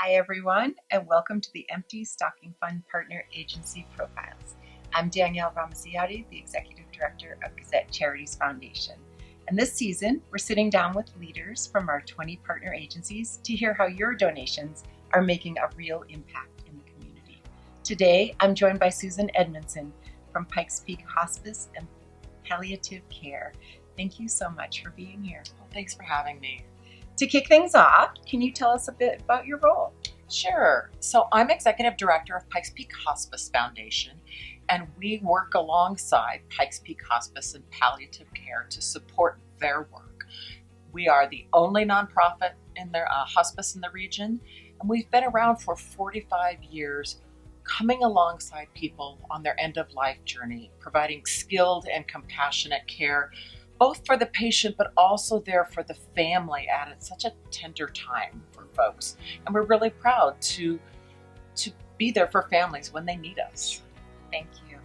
Hi, everyone, and welcome to the Empty Stocking Fund Partner Agency Profiles. I'm Danielle Ramasiati, the Executive Director of Gazette Charities Foundation. And this season, we're sitting down with leaders from our 20 partner agencies to hear how your donations are making a real impact in the community. Today, I'm joined by Susan Edmondson from Pikes Hospice and Palliative Care. Thank you so much for being here. Well, thanks for having me. To kick things off, can you tell us a bit about your role? Sure. So I'm Executive Director of Pikes Peak Hospice Foundation, and we work alongside Pikes Peak Hospice and Palliative Care to support their work. We are the only nonprofit in their hospice in the region, and we've been around for 45 years, coming alongside people on their end-of-life journey, providing skilled and compassionate care both for the patient, but also there for the family at such a tender time for folks. And we're really proud to be there for families when they need us. Thank you.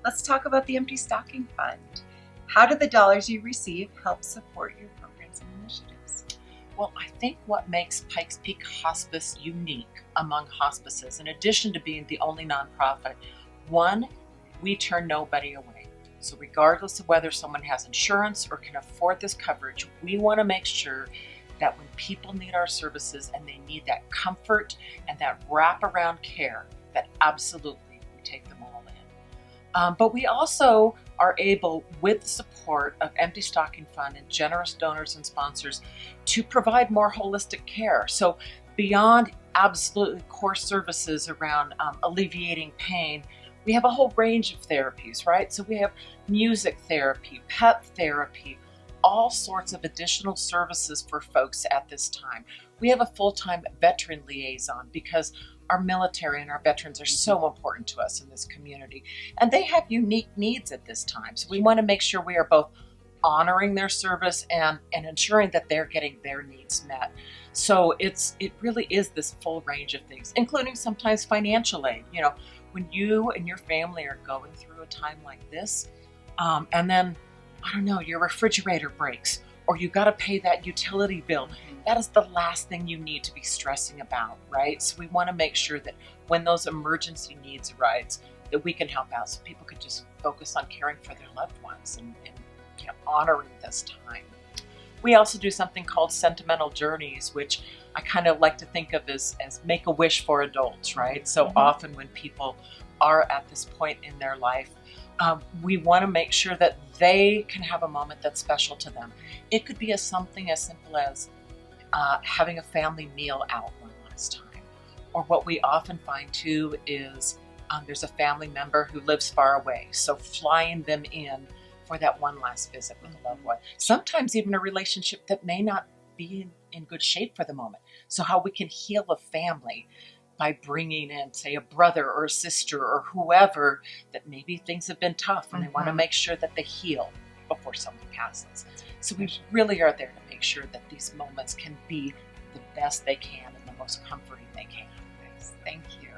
Let's talk about the Empty Stocking Fund. How do the dollars you receive help support your programs and initiatives? Well, I think what makes Pikes Peak Hospice unique among hospices, in addition to being the only nonprofit, one, we turn nobody away. So regardless of whether someone has insurance or can afford this coverage, we want to make sure that when people need our services and they need that comfort and that wraparound care, that absolutely we take them all in. But we also are able, with the support of Empty Stocking Fund and generous donors and sponsors, to provide more holistic care. So beyond absolutely core services around alleviating pain, we have a whole range of therapies, right? So we have music therapy, pet therapy, all sorts of additional services for folks at this time. We have a full-time veteran liaison because our military and our veterans are so important to us in this community. And they have unique needs at this time. So we want to make sure we are both honoring their service and ensuring that they're getting their needs met. So it really is this full range of things, including sometimes financial aid. You know, when you and your family are going through a time like this, and then, I don't know, your refrigerator breaks or you got to pay that utility bill, that is the last thing you need to be stressing about, right? So we want to make sure that when those emergency needs arise, that we can help out so people can just focus on caring for their loved ones and honoring this time. We also do something called Sentimental Journeys, which I kind of like to think of as make-a-wish for adults, right? So often when people are at this point in their life, we want to make sure that they can have a moment that's special to them. It could be something as simple as having a family meal out one last time. Or what we often find too is there's a family member who lives far away, so flying them in for that one last visit with a loved one. Sometimes even a relationship that may not be in good shape for the moment. So how we can heal a family by bringing in, say, a brother or a sister or whoever that maybe things have been tough and they want to make sure that they heal before someone passes. So we really are there to make sure that these moments can be the best they can and the most comforting they can. Thank you.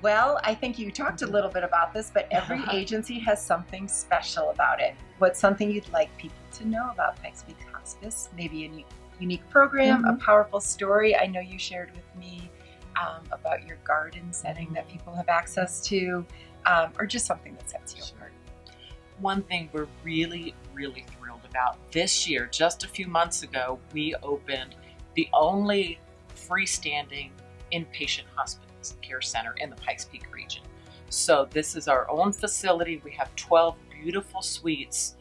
Well, I think you talked a little bit about this, but every agency has something special about it. What's something you'd like people to know about Pikes Peak Hospice? Maybe a unique program, a powerful story. I know you shared with me about your garden setting that people have access to, or just something that sets you apart. One thing we're really, really thrilled about this year, just a few months ago, we opened the only freestanding inpatient hospice care center in the Pikes Peak region. So this is our own facility. We have 12 beautiful suites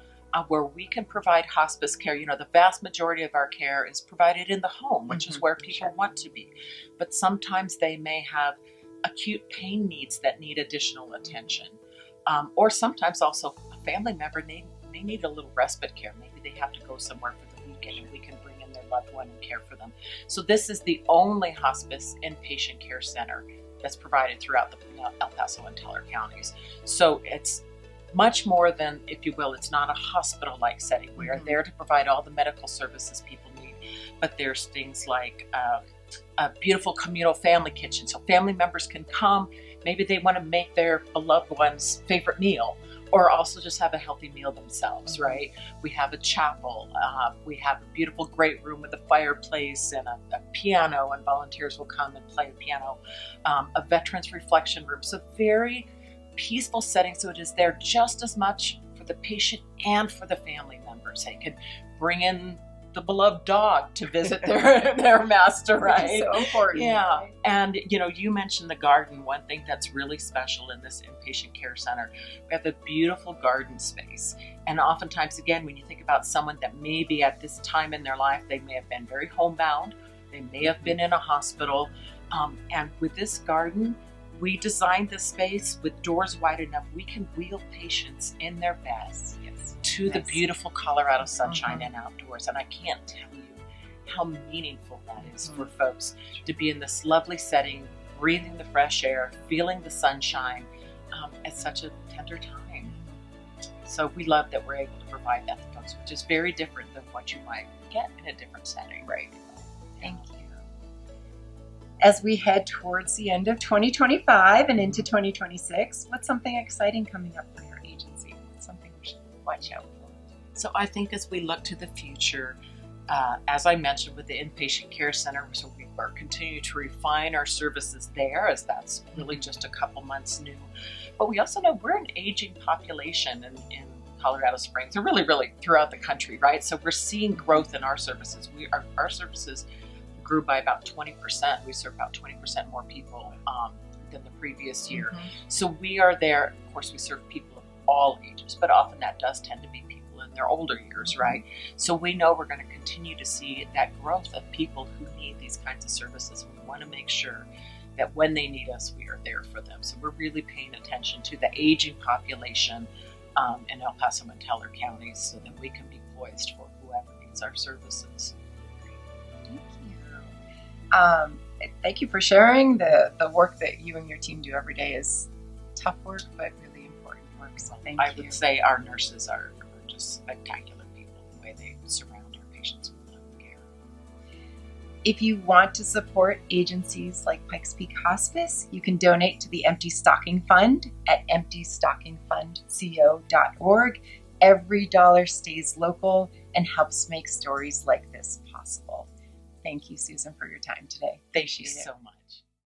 where we can provide hospice care. You know, the vast majority of our care is provided in the home, which is where people want to be. But sometimes they may have acute pain needs that need additional attention. Or sometimes also a family member may need a little respite care. Maybe they have to go somewhere for the weekend and we can bring in their loved one and care for them. So this is the only hospice inpatient care center that's provided throughout the El Paso and Teller counties. So it's much more than, if you will, it's not a hospital-like setting. We are there to provide all the medical services people need, but there's things like a beautiful communal family kitchen. So family members can come, maybe they want to make their beloved one's favorite meal, or also just have a healthy meal themselves, right? We have a chapel. We have a beautiful, great room with a fireplace and a piano, and volunteers will come and play the piano. A veterans reflection room. So very peaceful setting. So it is there just as much for the patient and for the family members. They can bring in the beloved dog to visit their master, right? So important. Yeah. Right? And, you mentioned the garden. One thing that's really special in this inpatient care center, we have a beautiful garden space. And oftentimes, again, when you think about someone that maybe at this time in their life, they may have been very homebound, they may have been in a hospital. And with this garden, we designed this space with doors wide enough we can wheel patients in their beds to the beautiful Colorado sunshine and outdoors. And I can't tell you how meaningful that is for folks to be in this lovely setting, breathing the fresh air, feeling the sunshine at such a tender time. So we love that we're able to provide that to folks, which is very different than what you might get in a different setting. Right. Thank you. As we head towards the end of 2025 and into 2026, what's something exciting coming up for your agency? What's something we should watch out for? So I think as we look to the future, as I mentioned with the inpatient care center, so we are continuing to refine our services there, as that's really just a couple months new. But we also know we're an aging population in Colorado Springs, or really throughout the country, right? So we're seeing growth in our services. Our services grew by about 20%. We serve about 20% more people than the previous year. So we are there. Of course, we serve people of all ages, but often that does tend to be people in their older years, right? So we know we're going to continue to see that growth of people who need these kinds of services. We want to make sure that when they need us, we are there for them. So we're really paying attention to the aging population in El Paso and Teller counties so that we can be poised for whoever needs our services. Thank you. Thank you for sharing. The work that you and your team do every day is tough work, but really important work. So thank you. I would say our nurses are just spectacular people, the way they surround our patients with love and care. If you want to support agencies like Pikes Peak Hospice, you can donate to the Empty Stocking Fund at emptystockingfundco.org. Every dollar stays local and helps make stories like this possible. Thank you, Susan, for your time today. Thank you so much.